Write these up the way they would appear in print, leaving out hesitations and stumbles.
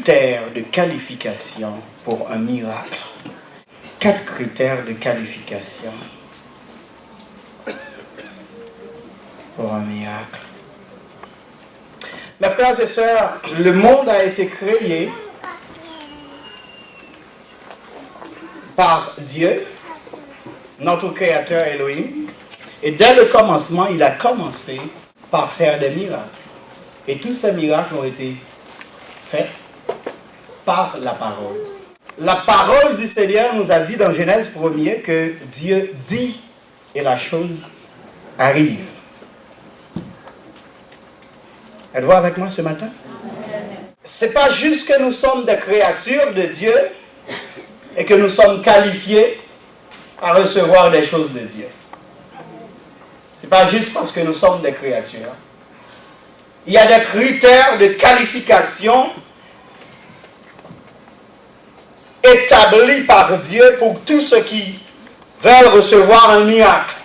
critères de qualification pour un miracle. 4 critères de qualification pour un miracle. Mes frères et sœurs, le monde a été créé par Dieu, notre Créateur Elohim, et dès le commencement, il a commencé par faire des miracles. Et tous ces miracles ont été faits par la parole. La parole du Seigneur nous a dit dans Genèse 1er que Dieu dit et la chose arrive. Êtes-vous avec moi ce matin? Ce n'est pas juste que nous sommes des créatures de Dieu et que nous sommes qualifiés à recevoir des choses de Dieu. Ce n'est pas juste parce que nous sommes des créatures. Il y a des critères de qualification établis par Dieu pour tous ceux qui veulent recevoir un miracle.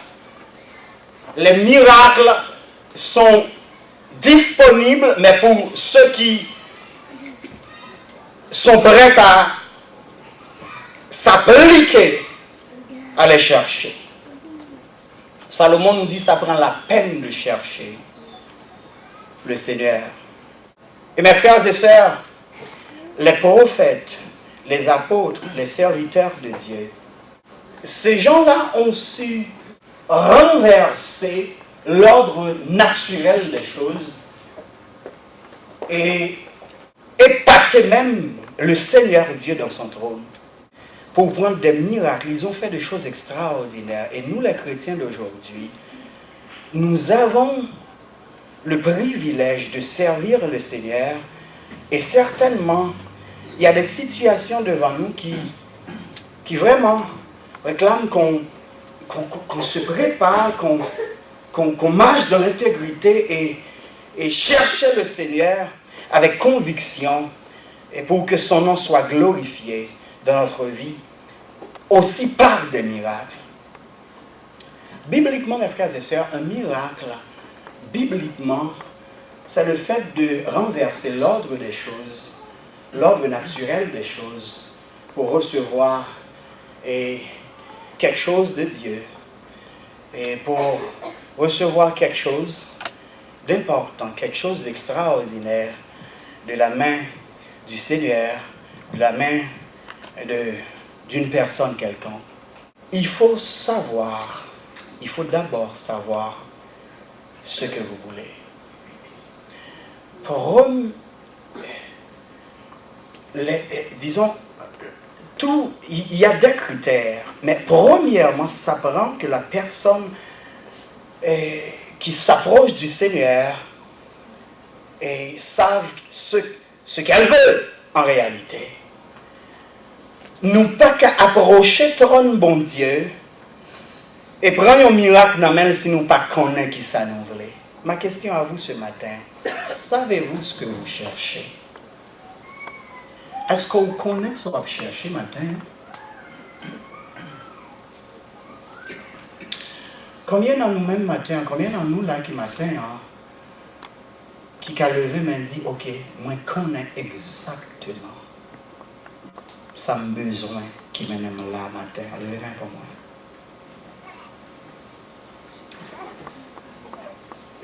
Les miracles sont disponibles, mais pour ceux qui sont prêts à s'appliquer à les chercher. Salomon nous dit que ça prend la peine de chercher le Seigneur. Et mes frères et sœurs, les prophètes, les apôtres, les serviteurs de Dieu, ces gens-là ont su renverser l'ordre naturel des choses et épater même le Seigneur Dieu dans son trône pour prendre des miracles. Ils ont fait des choses extraordinaires. Et nous, les chrétiens d'aujourd'hui, nous avons le privilège de servir le Seigneur. Et certainement, il y a des situations devant nous qui vraiment réclament qu'on se prépare, qu'on marche dans l'intégrité et chercher le Seigneur avec conviction et pour que son nom soit glorifié dans notre vie, aussi par des miracles. Bibliquement, mes frères et sœurs, un miracle, bibliquement, c'est le fait de renverser l'ordre des choses, l'ordre naturel des choses, pour recevoir quelque chose de Dieu et pour recevoir quelque chose d'important, quelque chose d'extraordinaire de la main du Seigneur, de la main d'une personne quelconque. Il faut d'abord savoir ce que vous voulez. Il y a des critères, mais premièrement, ça prend que la personne qui s'approche du Seigneur sache ce qu'elle veut en réalité. Nous pas qu'à approcher ton bon Dieu et prendre un miracle dans main si nous pas connaissons qui ça nous voulait. Ma question à vous ce matin, savez-vous ce que vous cherchez? Est-ce que vous connaissez ce que vous cherchez matin? Combien dans nous-mêmes matin, combien dans nous là qui matin, qui a levé main dit, ok, moi je connais exactement ça me besoin qui m'aime là matin. Levez main pour moi.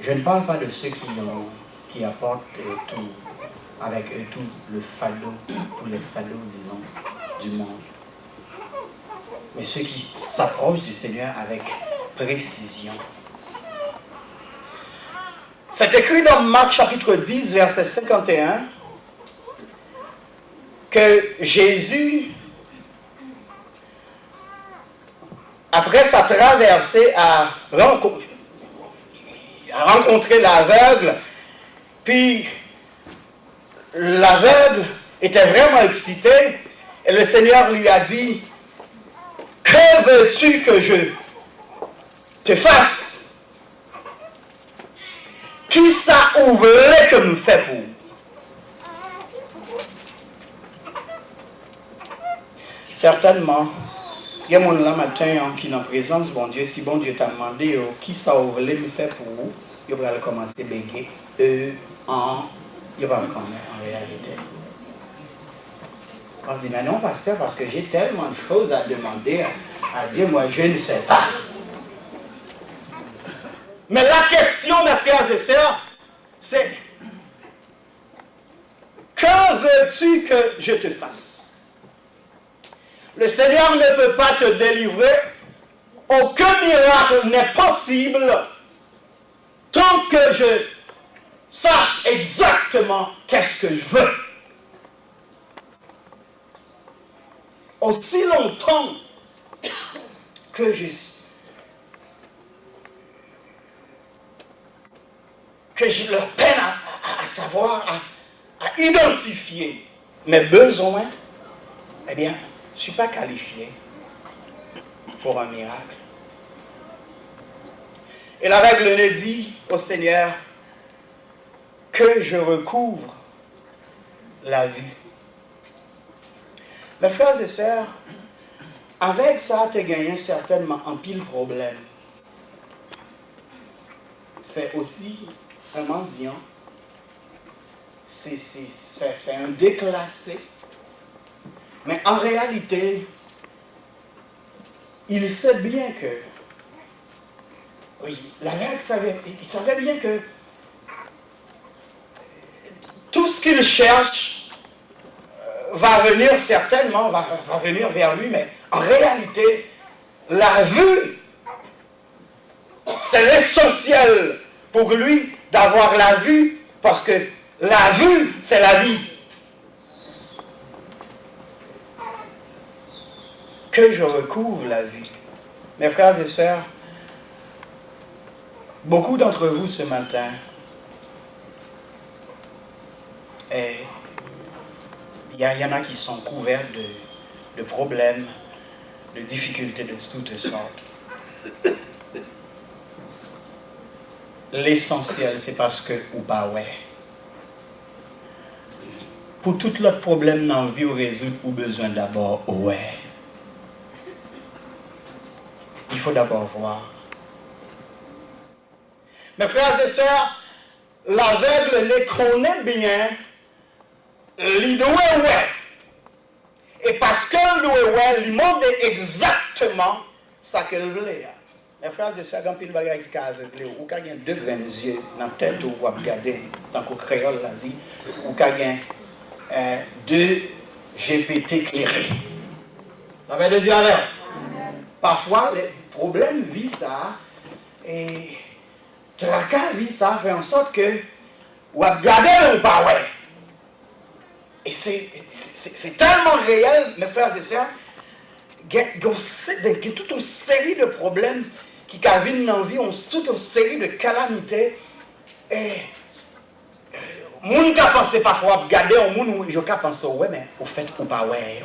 Je ne parle pas de ceux qui apportent tout, avec eux tout le fardeau, tous les fardeaux, disons, du monde. Mais ceux qui s'approchent du Seigneur avec précision. C'est écrit dans Marc chapitre 10, verset 51, que Jésus, après sa traversée, a rencontré l'aveugle, puis l'aveugle était vraiment excité, et le Seigneur lui a dit, « Que veux-tu que je te fasse? Qui ça ouvrait que nous fait pour? » Certainement, il y a mon là matin qui est en présence, bon Dieu, si bon Dieu t'a demandé qui ça voulait me faire pour vous, il va commencer à bégayer. Il va le connaître en réalité. On dit, mais non, pasteur, parce que j'ai tellement de choses à demander à Dieu, moi, je ne sais pas. Mais la question, mes frères et sœurs, c'est, que veux-tu que je te fasse? Le Seigneur ne peut pas te délivrer. Aucun miracle n'est possible tant que je sache exactement qu'est-ce que je veux. Aussi longtemps que j'ai la peine à savoir, à identifier mes besoins, eh bien, je ne suis pas qualifié pour un miracle. Et la règle ne dit au Seigneur que je recouvre la vue. Mes frères et sœurs, avec ça, tu as gagné certainement un pile problème. C'est aussi un mendiant. C'est un déclassé. Mais en réalité, il sait bien que, oui, la règle il savait bien que tout ce qu'il cherche va venir certainement, va venir vers lui, mais en réalité, la vue, c'est essentiel pour lui d'avoir la vue, parce que la vue, c'est la vie. Que je recouvre la vue. Mes frères et sœurs, beaucoup d'entre vous ce matin, il y en a qui sont couverts de problèmes, de difficultés de toutes sortes. L'essentiel, c'est parce que, ou pas, ouais. Pour tout l'autre problème dans la vie, ou résoudre, ou besoin d'abord, ouais. Il faut d'abord voir. Mes frères et sœurs, l'aveugle les connaît bien, l'idée ouais. Et parce qu'elle doit ouais, il montre exactement ce qu'elle voulait. Mes frères et sœurs, quand il y a des gens qui sont aveuglés, ou quand il y a deux grains d'yeux dans la tête, ou vous regardez, tant qu'au créole l'a dit, ou quand il y a deux GPT éclairés. La paix de Dieu avec. Parfois, les problèmes vivent ça, et tracas vivent ça, fait en sorte que vous regardez ou pas, ouais. Et c'est tellement réel, mes frères et sœurs, il y a toute une série de problèmes qui viennent dans la vie, toute une série de calamités. Et les gens qui pensent parfois regarder, les gens qui pensent, ouais, mais au fait, ou pas, ouais.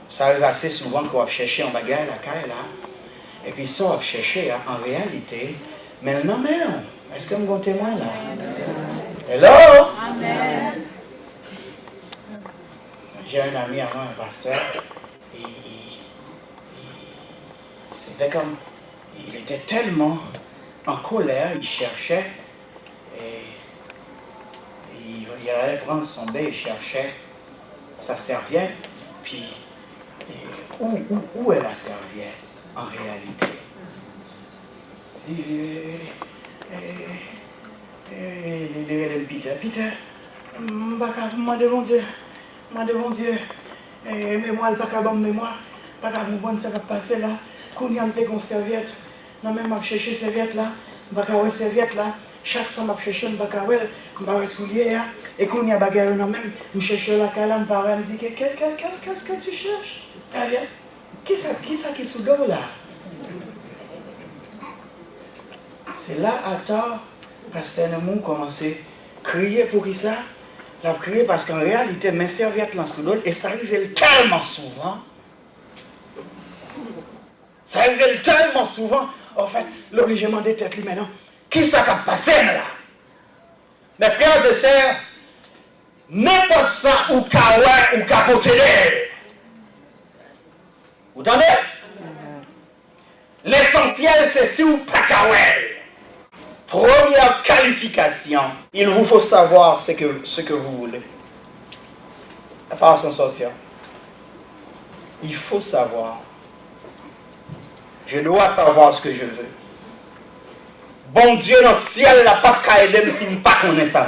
Ça arrive assez souvent qu'on va chercher un bagage la caille là, et puis ça on va chercher en réalité. Mais non, mais est-ce que vous êtes témoin là? Hello? Amen. J'ai un ami avant, un pasteur, et c'était comme, il était tellement en colère, il cherchait, et il allait prendre son bain, il cherchait sa serviette, puis où est la serviette en réalité? Peter, moi devant Dieu, mais moi, le pas qu'à bon mémoire, pas qu'à comprendre ce qui va passer là, qu'on y a une serviette, non même m'a cherché serviette là, pas qu'à ouais serviette là, chaque fois m'a cherché un pas qu'à ouais, m'a soulier là, et qu'on y a bagarre non même, me cherche la calame par me dit qu'est-ce que tu cherches? Allez, qui ça qui sous l'eau là? C'est là à tort, Pasteur Nemou commençait à crier pour qui ça? Il a crié parce qu'en réalité, mes serviettes là sous l'eau, et ça arrivait tellement souvent. Ça arrivait tellement souvent. En fait, l'obligement des têtes lui maintenant. Qui ça qui a passé là? Mes frères et sœurs, n'importe ça ou kawa ou ka posséder. Vous entendez? L'essentiel c'est si ou pas kawel. Première qualification, il vous faut savoir ce que vous voulez. À part s'en sortir. Il faut savoir. Je dois savoir ce que je veux. Bon Dieu dans le ciel n'a pas qu'à aider si je ne pas connais ça.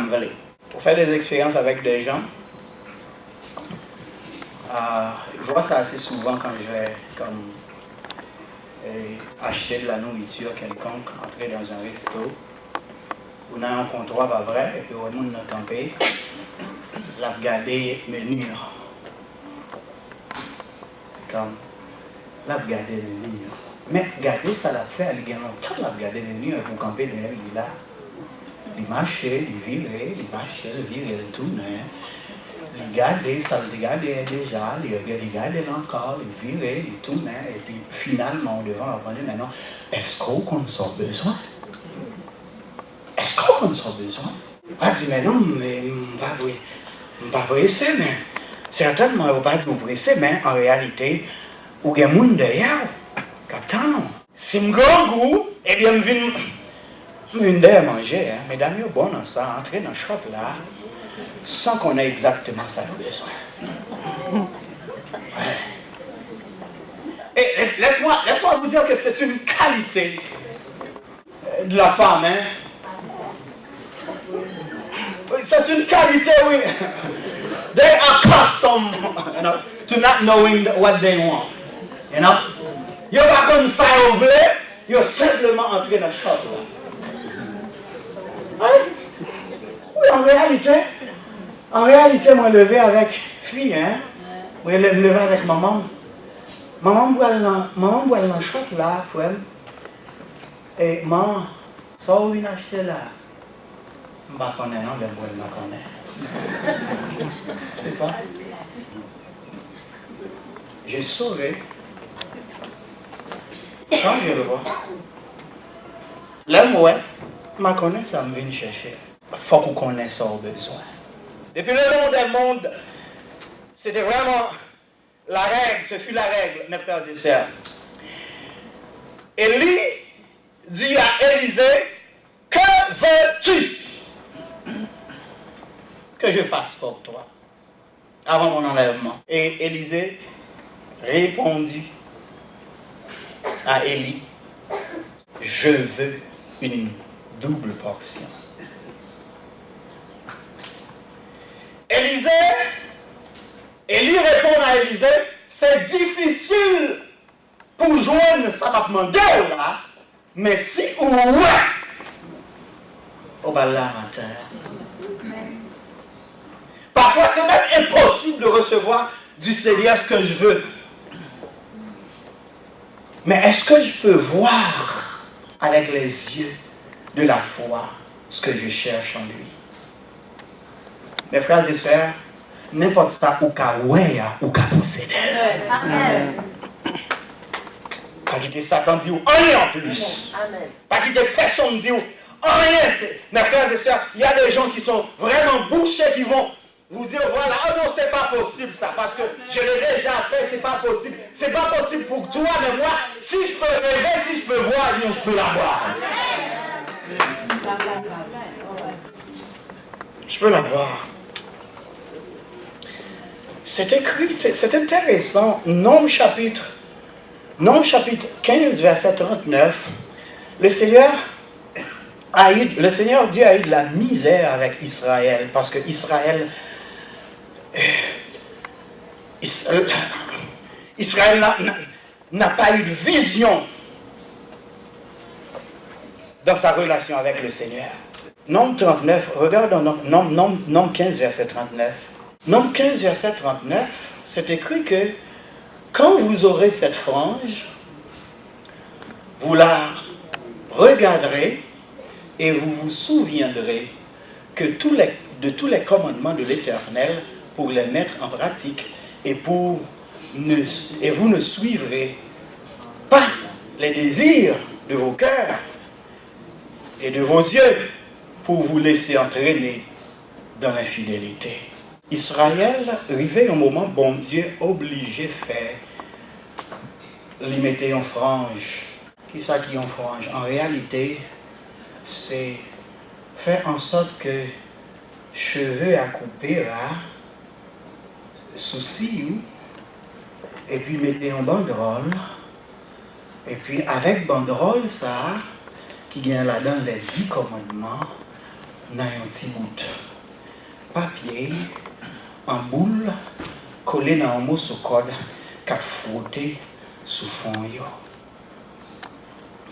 Pour faire des expériences avec des gens, je vois ça assez souvent quand je vais acheter de la nourriture quelconque, entrer dans un resto, on a un comptoir pas vrai, et puis on a campé, la regarder menu. Comme, la regarder menu. Mais regardez, ça l'a fait, elle a longtemps la regarder menu pour camper derrière, il est là. Il marchait, il virait, il tournait. Il regardait, ça le regardait déjà, il regardait encore, il virait, il tournait, et puis finalement, devant la demandait maintenant, est-ce qu'on a besoin? Est-ce qu'on a besoin? Elle dit, mais non, mais je ne suis pas pressé, mais certainement, je ne vais pas être pressé, mais en réalité, il y a des gens derrière, capitaine. Si je grand goût, eh bien, je viens manger, hein. Mesdames, il est bon dans ça, entrer dans le shop là, sans qu'on ait exactement ça besoin. Ouais. Et laisse-moi vous dire que c'est une qualité de la femme, hein. C'est une qualité, oui. They are accustomed, to not knowing what they want. You know? Ils ne sont pas comme ça au blé, ils sont simplement entrés dans le shop là. Oui, en réalité, moi, je levé avec fille, hein. Moi, je levé avec maman. Maman boit dans le shop là, frère. Et maman, ça où vient acheter là? Je ne connais pas, non, mais moi, je connais. Je ne sais pas. J'ai sauvé. Quand je le vois, là, moi, je connais ça, je viens chercher. Il faut qu'on connaisse ça au besoin. Depuis le long des mondes, c'était vraiment la règle, ce fut la règle, mes frères et sœurs. Élie dit à Élisée, que veux-tu que je fasse pour toi avant mon enlèvement? Et Élisée répondit à Élie, je veux une double portion. Élie répond à Élisée, c'est difficile pour joindre ça m'a demandé là, mais si ou ouais, on va là à terre. Parfois c'est même impossible de recevoir du Seigneur ce que je veux. Mais est-ce que je peux voir avec les yeux de la foi ce que je cherche en lui? Mes frères et sœurs, n'importe ça ou qu'à ouais ou qu'à posséder. Amen. Pas quitter Satan dit ou rien en plus. Amen. Pas quitter personne dit ou rien. Mes frères et sœurs, il y a des gens qui sont vraiment bouchés qui vont vous dire voilà, oh non, c'est pas possible ça, parce que je l'ai déjà fait, c'est pas possible. C'est pas possible pour toi, mais moi, si je peux rêver, si je peux voir, je peux l'avoir. Je peux l'avoir. C'est écrit, c'est intéressant. Nombre chapitre 15, verset 39. Le Seigneur Dieu a eu de la misère avec Israël, parce que Israël n'a pas eu de vision dans sa relation avec le Seigneur. Nombre 39, regarde Nombre 15, verset 39. Nombre 15, verset 39, c'est écrit que quand vous aurez cette frange, vous la regarderez et vous vous souviendrez que de tous les commandements de l'Éternel pour les mettre en pratique et vous ne suivrez pas les désirs de vos cœurs et de vos yeux pour vous laisser entraîner dans l'infidélité. Israël, arrivé au moment, bon Dieu, obligé faire, lui mettre en frange. Qui ça qui en frange? En réalité, c'est faire en sorte que cheveux à couper là, souci, et puis mettez en banderole, et puis avec banderole ça, qui vient là-dedans les 10 commandements, dans un petit bout papier, en boule, collé dans un mot sous code, qu'a frotté sous fond yo.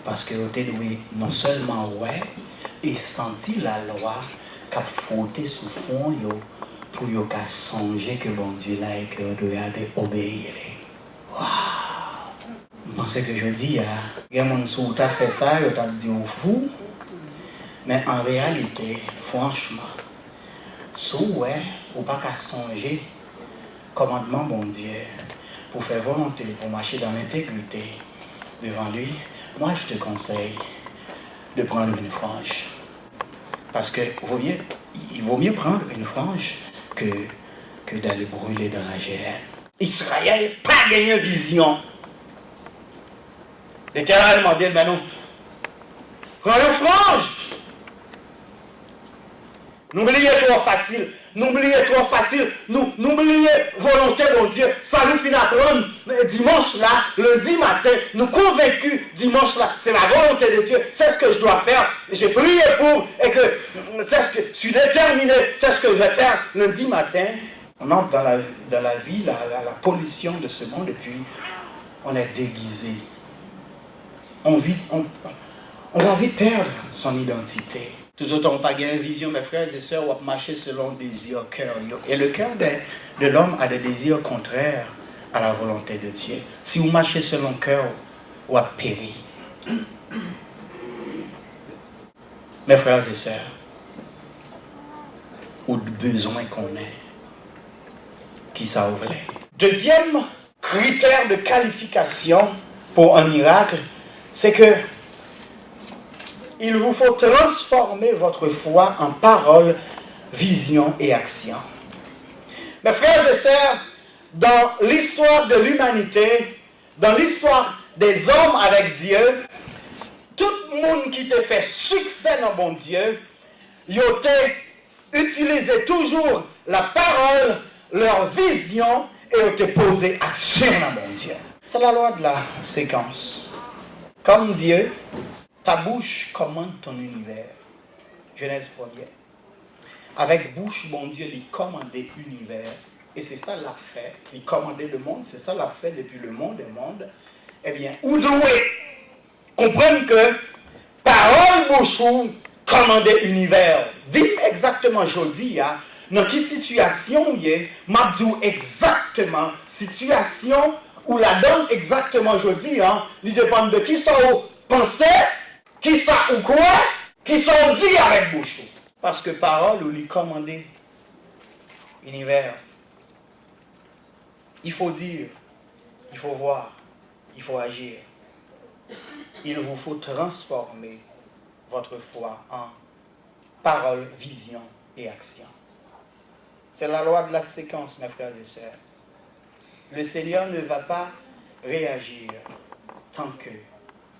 Parce que vous devez non seulement ouais, et sentir la loi qu'a frotté sous fond yo, pour yo qu'à songer que bon Dieu là et que vous devez obéir. Waouh! Vous pensez que je dis, il y a des gens qui ont fait ça, ils ont dit au fou. Mais en réalité, franchement, si ouais, ou pas qu'à songer, commandement mon Dieu, pour faire volonté, pour marcher dans l'intégrité devant lui, moi je te conseille de prendre une frange. Parce que il vaut mieux prendre une frange que d'aller brûler dans la géhenne. Israël n'a pas gagné vision. L'Éternel m'a dit, mais non, prends une frange. N'oubliez trop facile. N'oubliez trop facile. N'oubliez volonté de Dieu. Ça nous finit à prendre dimanche là, lundi matin. Nous convaincus dimanche là. C'est la volonté de Dieu. C'est ce que je dois faire. J'ai prié pour et que c'est ce que je suis déterminé. C'est ce que je vais faire lundi matin. On entre dans la vie, la pollution de ce monde et puis on est déguisé. On va vite perdre son identité. Tout autant pas gagner vision, mes frères et sœurs, on va marcher selon le désir cœur. Et le cœur de l'homme a des désirs contraires à la volonté de Dieu. Si vous marchez selon le cœur, vous va périr. Mes frères et sœurs, ou le besoin qu'on ait, qui ça ouvre. Deuxième critère de qualification pour un miracle, c'est que il vous faut transformer votre foi en parole, vision et action. Mes frères et sœurs, dans l'histoire de l'humanité, dans l'histoire des hommes avec Dieu, tout le monde qui te fait succès dans bon Dieu, ils ont utilisé toujours la parole, leur vision et ils ont posé action dans bon Dieu. C'est la loi de la séquence. Comme Dieu, ta bouche commande ton univers. Genèse 1er. Avec bouche, bon Dieu, il commandait l'univers. Et c'est ça l'a fait. Il commandait le monde. C'est ça l'a fait depuis le monde des mondes. Eh bien, où devez comprendre que parole bouche commandait l'univers. Dis exactement, je dis, dans quelle situation il y a, m'abdou exactement, situation où la donne exactement, je dis, il dépend de qui ça ou pensée, qui ça ou quoi, qui ça ou dit avec bouche. Parce que parole ou lui commander univers. Il faut dire, il faut voir, il faut agir. Il vous faut transformer votre foi en parole, vision et action. C'est la loi de la séquence, mes frères et sœurs. Le Seigneur ne va pas réagir tant que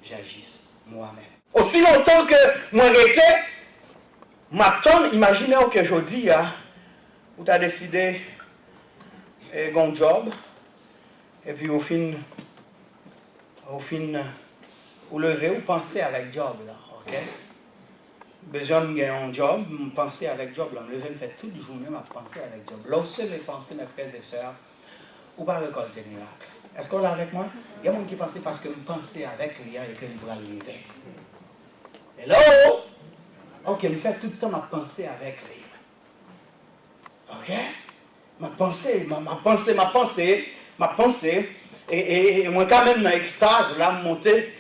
j'agisse moi-même. Aussi longtemps que moi j'étais, imaginez qu'aujourd'hui, vous avez décidé un job, et puis au fin, vous levez, vous pensez avec job, là, ok? Besoin de gagner un job, vous pensez avec job, là, vous levez, vous faites toute la journée, vous pensez avec job. Lorsque vous pensez, mes frères et sœurs, vous ne pouvez pas récolter miracle. Est-ce qu'on est avec moi? Il y a des gens qui pensent parce que vous pensez avec lui et que vous allez lever. Hello? Ok, vous faites tout le temps ma pensée avec lui. Ok? Ma pensée. Et moi, quand même, dans l'extase, là, monter,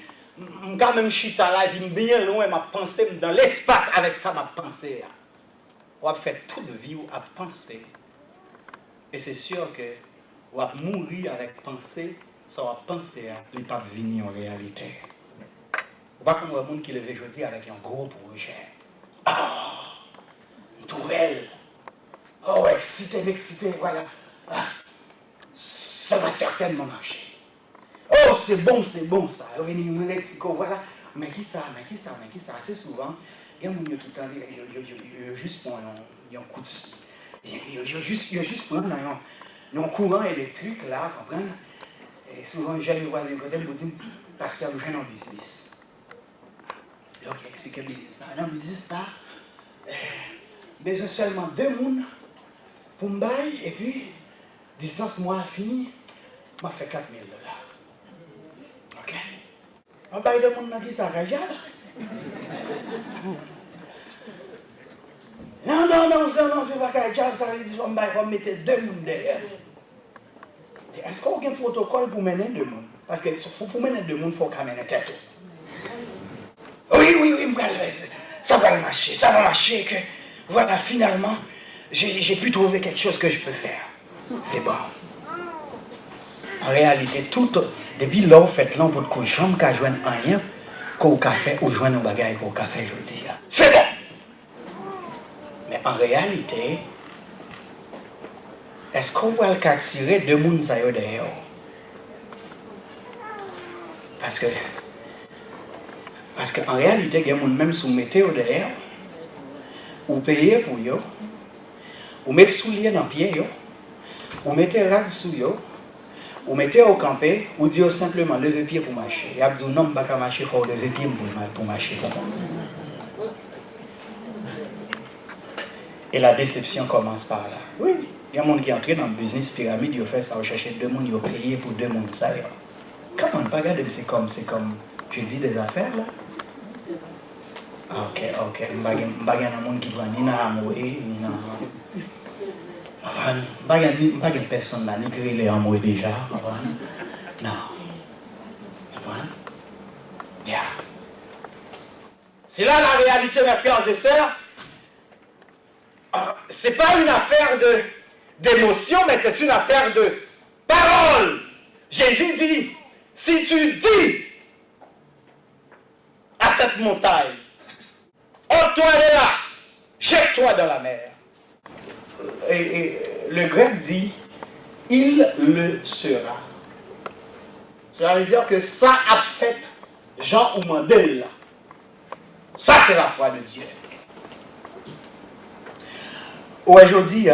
quand même, chita là, il bien loin, ma pensée, dans l'espace avec ça, ma pensée. On va faire toute vie à penser. Et c'est sûr que on va mourir avec pensée, ça va penser à ne pas venir en réalité. On va comme un monde qui lève aujourd'hui avec un gros projet. Une tourelle. Oh, excité, voilà. Ça va certainement marcher. Oh, c'est bon ça. Venir au Mexico, voilà. Mais qui ça? Assez souvent, Il y a des gens qui tendent, il y a juste pour un coup de... Il y a juste pour un courant électrique là, comprenez? Et souvent, j'allais voir les côtés, je dis, pasteur, je suis en business. Donc, il explique le business. Dans le business, là, besoin seulement 2 personnes pour me bailler, et puis, distance, moi, fini, je fais 4 000 $. Ok? Je baille 2 personnes qui sont non, c'est pas qu'un job, ça veut dire que je vais mettre 2 personnes derrière. Est-ce qu'on a un protocole pour mener 2 personnes? Parce que pour mener 2 personnes, il faut qu'on mène tête. Oui, ça va marcher, que voilà, finalement, j'ai pu trouver quelque chose que je peux faire. C'est bon. En réalité, depuis là, vous faites là pour que je ne joigne rien, qu'au café, ou joigne un bagage qu'au café, je dis. C'est bon. Mais en réalité, est-ce qu'on va tirer 2 personnes dehors? Parce qu'en réalité, il y a des gens même soumettés au derrière, ou payez pour eux, ou mettez souliers dans les pieds, ou mettez rad sous eux, ou mettez au campé, ou dites simplement levez pied pour marcher. Il y a des gens qui ne peuvent pas marcher, il faut lever pied pour marcher. Et la déception commence par là. Oui, il y a des gens qui entrent dans le business pyramide, ils font ça, ils cherchent 2 personnes, ils payent pour 2 personnes. Ça, comment pas regarder, c'est comme, je dis des affaires là. Ok. Je ne sais pas si qui prend ni dans Amoué, ni dans... Je ne sais pas personne là, ni qui est Amoué déjà. Non. Yeah. C'est là la réalité, mes frères et sœurs. Ce n'est pas une affaire d'émotion, mais c'est une affaire de parole. Jésus dit, si tu dis à cette montagne, ôte-toi de là, jette-toi dans la mer. Et le grec dit, il le sera. Cela veut dire que ça a fait Jean ou Mandel. Ça, c'est la foi de Dieu. Aujourd'hui,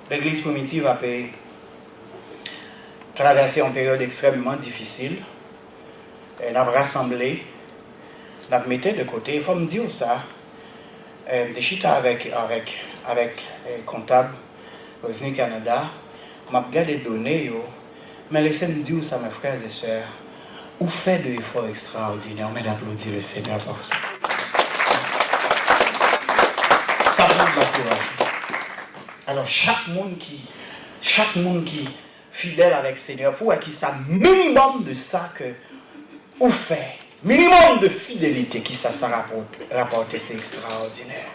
l'Église primitive a traversé une période extrêmement difficile. Elle a rassemblé, elle a mis de côté. Il faut me dire ça. Des chita avec comptable, revenu Canada, m'a regardé les données, mais laissez-moi dire ça, mes frères et sœurs, vous faites de efforts extraordinaires, mais d'applaudir le Seigneur pour ça. Ça manque d'encouragement. Alors, chaque monde qui est fidèle avec le Seigneur, pour qui ça minimum de ça que vous faites, minimum de fidélité qui ça rapporte, c'est extraordinaire.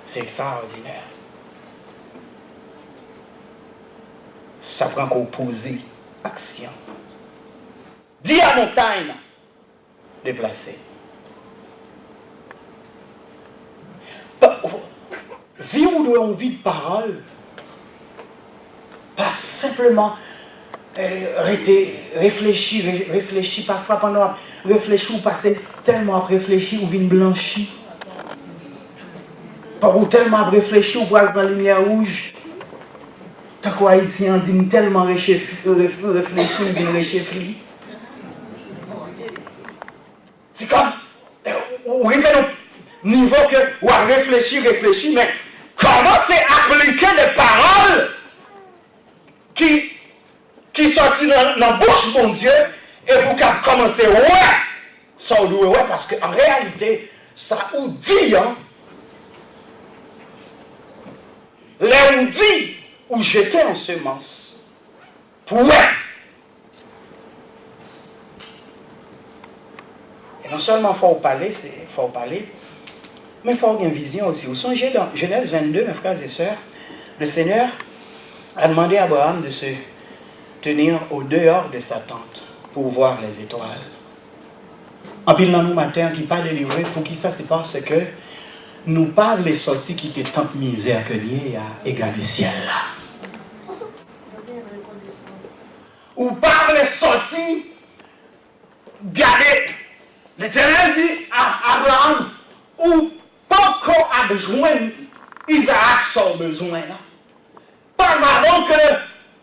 C'est extraordinaire. Ça prend qu'on pose action. Dis à montagne, déplacer. Vivre de une vie de parole, pas simplement réfléchir parfois pendant réfléchir ou passer tellement à réfléchir ou vient blanchi. Ou tellement à réfléchir ou voir dans la lumière rouge. Tant qu'on haïtien dit tellement réfléchir ou vient réfléchir. C'est comme ou arrive à un niveau que ou à réfléchir, mais comment c'est appliquer des paroles qui sortent dans la bouche de mon Dieu et pour qu'elle commence ça doit parce qu'en réalité, ça ou dit, là où dit, ou jeter en semence, pour et non seulement il faut parler, mais il faut avoir une vision aussi. Vous songez dans Genèse 22, mes frères et sœurs, le Seigneur a demandé à Abraham de se tenir au dehors de sa tente pour voir les étoiles. En pile dans nous matin, qui pas délivré, pour qui ça c'est parce que nous parlons les sorties qui étaient tant misère que lié à égal le ciel là. Ou par les sorties, garder L'Éternel dit à Abraham, ou pas qu'on a besoin, Isaac son besoin. Pas avant que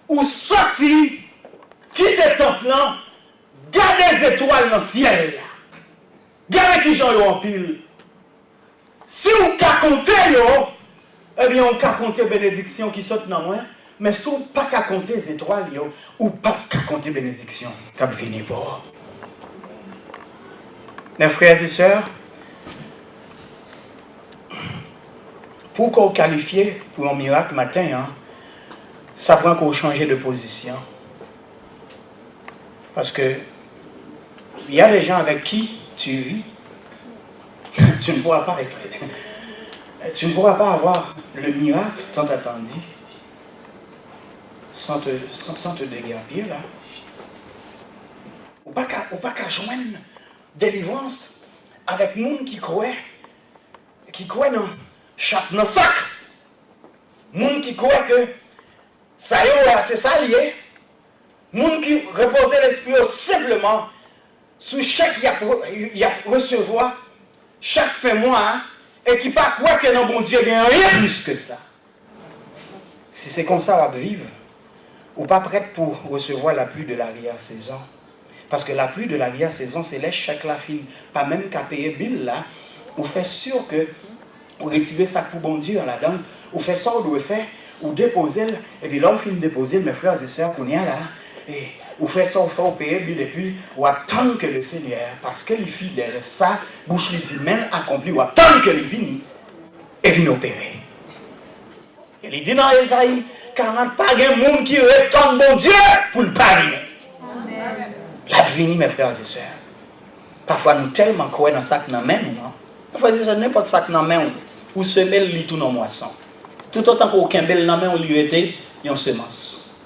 ou sorti, quitte ton plan, garde les étoiles dans le ciel. Garde qui j'en en pile. Si vous qu'à compter, eh bien, on qu'à compter bénédiction qui saute dans moi. Mais si vous pas qu'à compter les étoiles, ou pas qu'à compter bénédiction, qu'à venir pour. Mes frères et sœurs, pour qu'on qualifie pour un miracle matin, ça prend qu'on change de position. Parce que il y a des gens avec qui tu vis, tu ne pourras pas être. Tu ne pourras pas avoir le miracle tant attendu sans te dégarpir là. Ou pas qu'à joindre délivrance avec monde qui croit dans chaque dans sac. Monde qui croit que ça y est, c'est ça lié. Monde qui reposait l'esprit simplement sous chaque y a recevoir chaque fin mois et qui pas croire que non bon Dieu il y a rien plus que ça. Si c'est comme ça on va vivre, ou pas prête pour recevoir la pluie de l'arrière-saison. Parce que la pluie de l'arrière-saison, c'est les chèques la fin, pas même qu'à payer bill là, ou fait sûr que ou retirer ça pour bon Dieu là-dedans, ou fait ça, ou doit faire, ou déposer, et puis là on finit de déposer, mes frères et sœurs, qu'on y a là, et ou fait ça, ou fait, ou payer bill, et puis ou attendre que le Seigneur, parce que les fidèles, ça, bouche les dit même accompli, ou attendre que les finit, et vienne opérer. Et il dit dans Esaïe 40, pas de monde qui retourne bon Dieu pour le pardonner. La vie, mes frères et sœurs. Parfois, nous tellement croyons dans le sac dans la main, non? Parfois, c'est n'importe sac dans la main, ou semer le lit tout dans la moisson. Tout autant qu'aucun bel dans la main, on lui était une semence.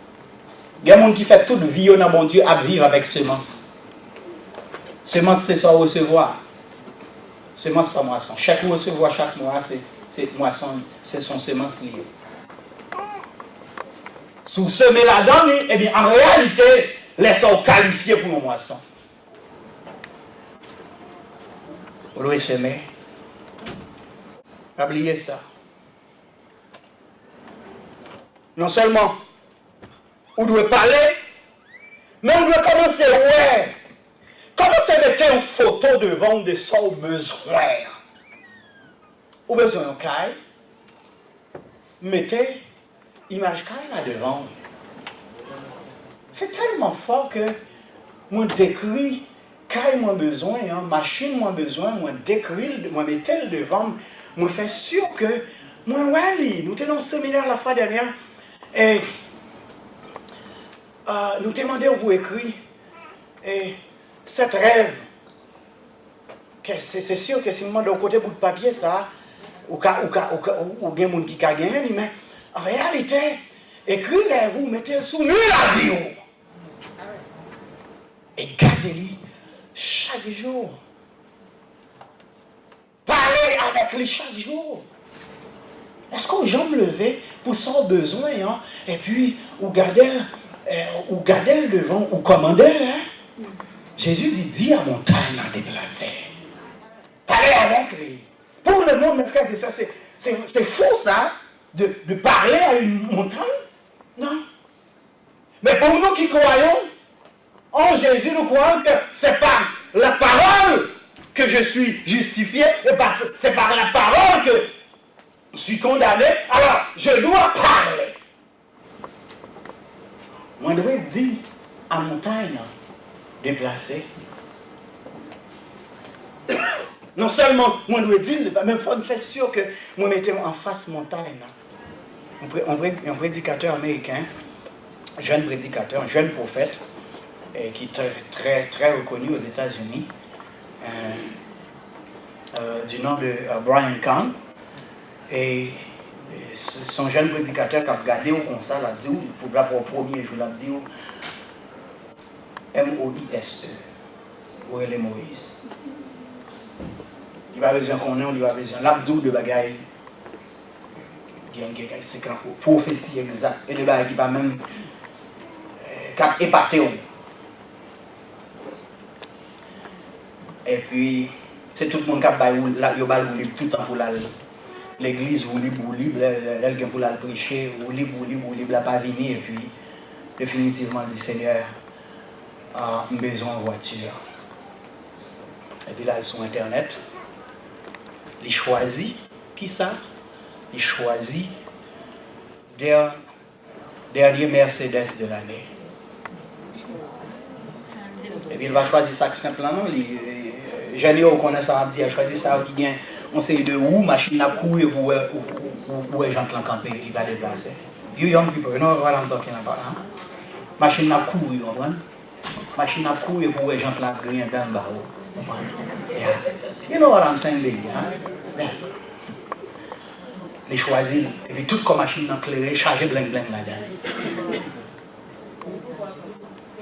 Il y a des gens qui font toute vie dans bon Dieu à vivre avec semence. Semence, c'est ça recevoir. Semence, pas moisson. Chaque recevoir, chaque mois, c'est moisson, c'est son semence liée. Si vous semez là-dedans, eh bien, en réalité, les sont qualifiés pour une moisson. Vous devez semer. Oubliez ça. Non seulement, vous devez parler, mais vous devez commencer à voir. Commencez à mettre une photo devant de son besoin. Ou besoin de caille. Mettez image caille là devant. C'est tellement fort que moi décris caille moi besoin, machine moi besoin, moi décris, moi mettez le devant, moi fais sûr que moi ouais, nous étions dans le séminaire la fois dernière et nous demandons pour écrire et cette rêve c'est sûr que si nous demandons côté bout de papier ça ou bien des gens qui a gagné mais en réalité écrivez-vous mettez sous la vie et gardez-les chaque jour. Parlez avec lui chaque jour. Est-ce qu'on jambe levé pour son besoin, et puis ou gardez le devant, ou commandez, Jésus dit à montagne à déplacer. Parlez avec lui. Pour le monde, mes frères et sœurs, c'est faux ça, de parler à une montagne. Non. Mais pour nous qui croyons, en Jésus, nous croyons que c'est par la parole que je suis justifié, et c'est par la parole que je suis condamné, alors je dois parler. Moi, je dois dire à montagne, déplacer. Non seulement, moi, je dois dire, mais il faut me faire sûr que moi, je mettais en face montagne. Un prédicateur américain, jeune prédicateur, un jeune prophète, qui est très, très reconnu aux États-Unis, du nom de Brian Kahn. Et son jeune prédicateur qui a regardé comme ça, l'a dit, pour le premier jour, l'a dit M-O-I-S-E, où est Moïse. Il va besoin qu'on ait, il va besoin l'abdou de bagaille. C'est une prophétie exacte. Et le bagaille qui va même épater. Et puis, c'est tout le monde qui a rouler tout le temps pour l'église, rouler, elle pour la prêcher, rouler, la pas venir. Et puis, définitivement, le Seigneur a besoin de voiture. Et puis là, ils sont Internet. Il choisit, qui ça? Il choisit dernier Mercedes de l'année. Et puis il va choisir ça simplement. J'en ai reconnu ça, il a choisi ça qui vient. On sait de où, machine à courir pour les gens qui l'ont campé, il va déplacer. You young people, you know what I'm talking about, hein? Machine à courir, vous comprenez? Machine à courir pour les gens qui l'ont grillé dans le barreau. Yeah. You know what I'm saying, baby, hein? Yeah. Les choisis, et puis toute comme machine éclairée, chargée bling là-dedans.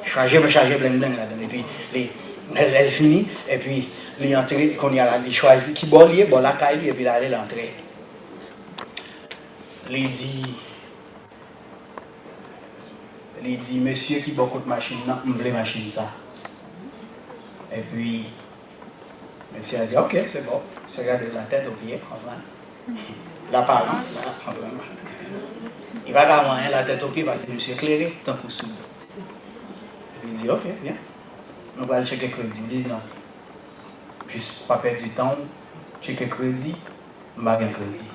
Chargée bling là-dedans. Et puis, elle finit, et puis, les entrées, qu'on y a là, les choisis, qui bon la caille, et puis là, elle est l'entrée. Les dit, monsieur qui beaucoup de machines, non, je veux machine ça. Et puis, monsieur a dit, ok, c'est bon. Se regarde la tête au pied, enfin. L'apparence, là, il va avoir rien la tête au pied parce que monsieur éclairé, tant que sous. Et puis il dit, ok, bien. On va aller checker crédit. Il dit non. Juste pas perdre du temps, checker crédit, je n'ai pas de crédit.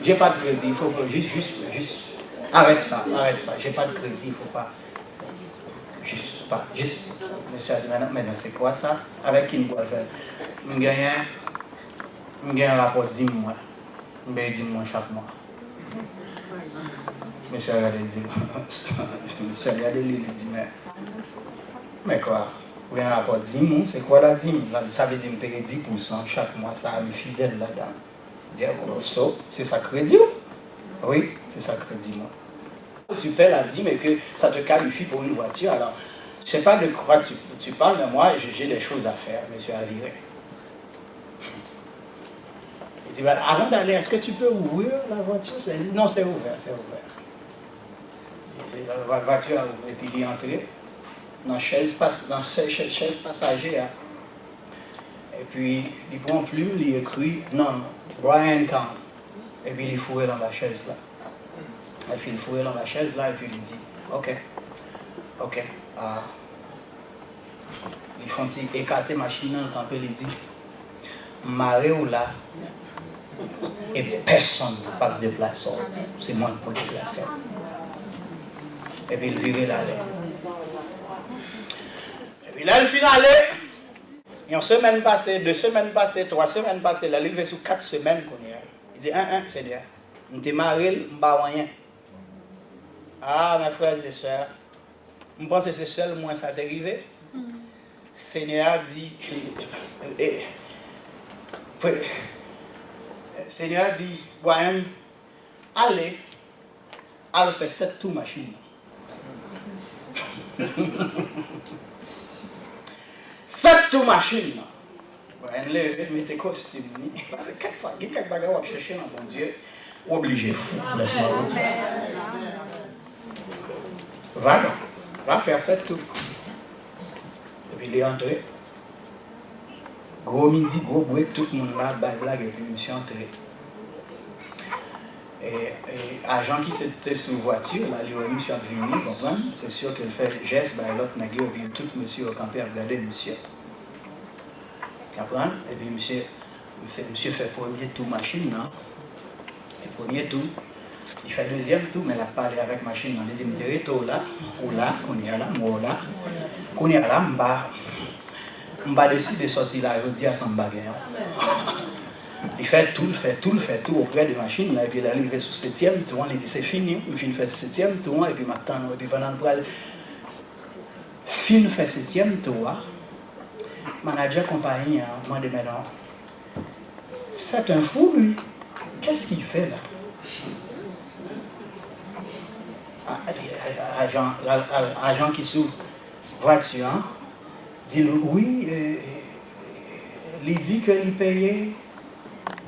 J'ai pas de crédit, il faut juste. Arrête ça, j'ai pas de crédit, il faut pas. Juste. Monsieur a dit, maintenant c'est quoi ça? Avec qui nous pouvons faire? Je gagne un rapport 10 mois. Je gagne 10 mois chaque mois. Monsieur a regardé, il dit, monsieur a regardé, il dit, mais quoi? Vous avez un rapport 10 mois, c'est quoi la 10 mois? Ça veut dire que je paye 10% chaque mois, ça a mis fidèle là-dedans. Dire, c'est ça crédit? Oui, c'est ça crédit, moi. Tu paies la 10, mais que ça te qualifie pour une voiture, alors, je ne sais pas de quoi tu parles, mais moi, j'ai des choses à faire, monsieur a viré. Il dit, avant d'aller, est-ce que tu peux ouvrir la voiture? Il dit, non, c'est ouvert. Il dit, la voiture a ouvert, et puis il est entré dans chaise passager. Hein. Et puis, il prend plume, il écrit, non, Brian Kahn. Et puis, il est fourré dans la chaise là. Et puis, il est fourré dans la chaise là, et puis il dit, ok. Ils font écarter la machine, quand il dit, marée ou là, et personne ne peut pas déplacer. C'est moi qui peux déplacer. Et puis il virait là. Et puis là, il finit aller. Et en semaine passée, 2 semaines passées, 3 semaines passées, là, il va sur 4 semaines qu'on y a. Il dit, c'est bien. Je suis marié, je ne suis pas rien. Ah, mes frères et sœurs, je pense que c'est seul moi ça t'est arrivé. Seigneur dit, Seigneur dit, Brian, allez faire 7 tours machine. 7 tours machine. Brian, mettez costume. Parce que quelquefois, il y a quelques bagages à chercher dans mon Dieu, obligé fou. Laisse-moi vous dire. Va faire 7 tours. Il est entré. Gros midi, gros bruit, tout le monde là, blague, et puis monsieur entré. Et agent qui était sur voiture, là, il a monsieur venu, comprendre, c'est sûr qu'il fait le geste, l'autre n'a pas oublié tout monsieur au campé à regarder monsieur. Comprendre? Et puis monsieur fait premier tour machine, non? Le premier tour. Il fait 2e tour, mais il a parlé avec machine dans les deuxième là, ou là, qu'on est là, moi là. Qu'on est là, je vais décider de sortir là, je dis à son bagage. Il fait tout auprès de machine, là, et puis il arrive sur 7e tour, il dit c'est fini, il fait 7e tour, et puis maintenant, et puis pendant le film fait 7e tour, manager compagnie, moi de maintenant, c'est un fou lui, qu'est-ce qu'il fait là? Agent qui s'ouvre voiture, dit oui, il dit qu'il payait,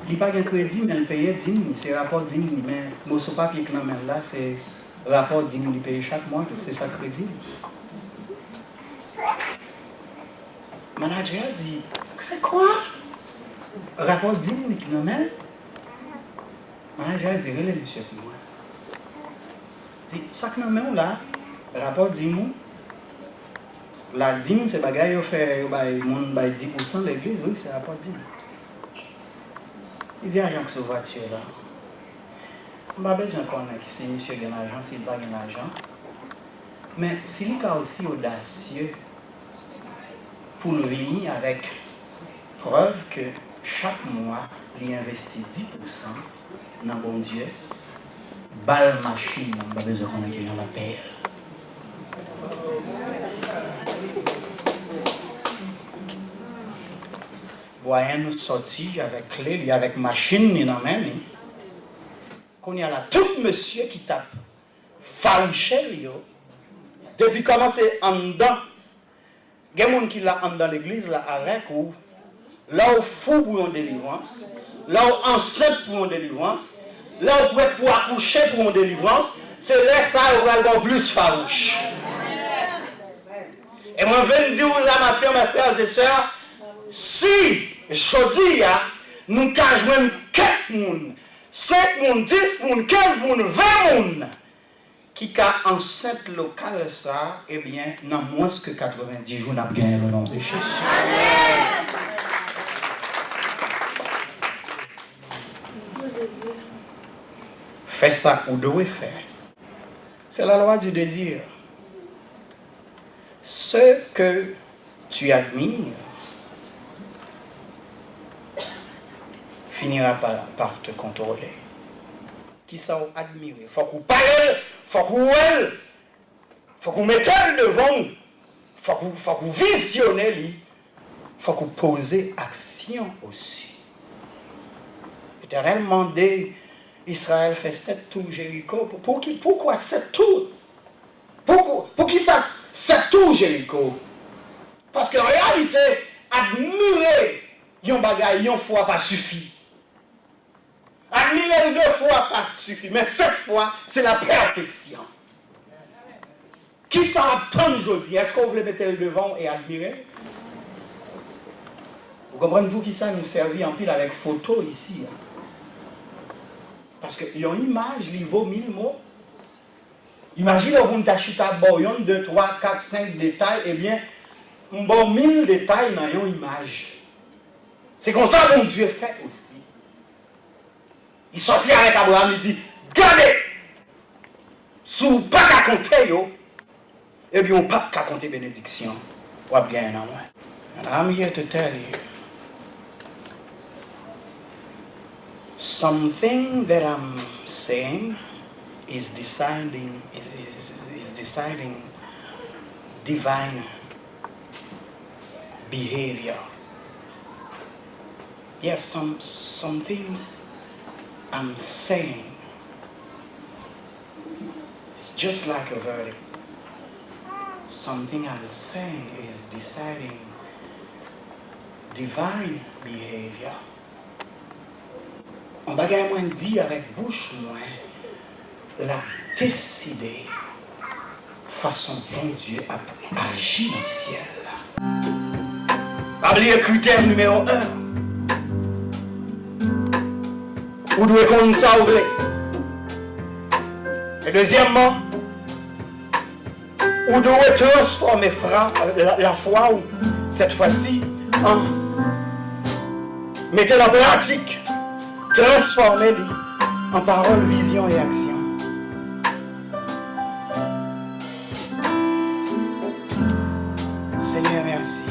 il n'a pas de crédit, mais il payait 10 000, c'est rapport 10 000, mais mon papier que nous là, c'est rapport 10 000, il paye chaque mois, c'est ça crédit. manager dit, c'est quoi? Rapport digne qui nous mène. Manager dit, relève monsieur pour moi. Dit, ça que nous mène là, rapport digne, la digne, c'est bagaille, on fait 10% de l'église, oui, c'est rapport digne. Il dit, agent que ce voiture là. Je ne sais pas besoin de connaître qui c'est monsieur qui a l'argent, s'il n'a pas l'argent. Mais s'il est aussi audacieux pour nous venir avec preuve que chaque mois, il investit 10% dans bon Dieu, balle machine, on n'a pas besoin de connaître qui la paye. Voyons nous sortir avec clé, avec machine dans la main. Qu'on y a là, tout monsieur qui tape, farouché, depuis comment c'est en dedans, il y a des gens qui l'a en dans l'église là avec ou là où fou pour une délivrance, là où enceinte pour une délivrance, là où prêt pour accoucher pour une délivrance, c'est là ça où va avoir plus farouche. Et moi je vais dire la matin, mes frères et sœurs, si jeudi nous avons 4 personnes, 5 personnes, 10 personnes, 15 personnes, 20 personnes, qui a enceinte locale ça, eh bien, dans moins que 90 jours, nous avons gagné le nom de Jésus. Fais ça ou devez faire. C'est la loi du désir. Ce que tu admires finira par te contrôler. Qui ça vous admirer? Il faut que vous parlez, il faut que vous mettez devant, il faut que vous visionnez, il faut que vous posez action aussi. L'Éternel demandait, Israël fait 7 tours Jéricho. Pourquoi 7 tours? Pour qui ça 7 tours Jéricho? Parce qu'en réalité, admirer yon bagay, yon fois pas suffit. Admirer 2 fois pas suffit, mais 7 fois, c'est la perfection. Qui s'en attend aujourd'hui? Est-ce qu'on veut mettre le devant et admirer? Vous comprenez pour qui ça nous servit en pile avec photo ici? Parce qu'il y a une image, il vaut 1000 mots. Imaginez qu'on t'a chita boyon 2, 3, 4, 5 détails, eh bien, on bon 1000 détails dans une image. C'est comme ça que mon Dieu fait aussi. Il sortit avec Abraham, il dit, regardez, si vous n'avez pas qu'à compter, eh bien, on n'a pas qu'à compter bénédiction. Ou bien, non. And I'm here to tell you, something that I'm saying is deciding divine behavior. Yes, something I'm saying, it's just like a verdict. Something I'm saying is deciding divine behavior. On va gagner dire avec bouche moins, la décider façon dont Dieu a agi dans le ciel. Parlez critère numéro 1. Vous devez qu'on sauve. Et deuxièmement, vous devez transformer la foi, cette fois-ci, en mettez en pratique, transformez-les en parole, vision et action. Seigneur, merci.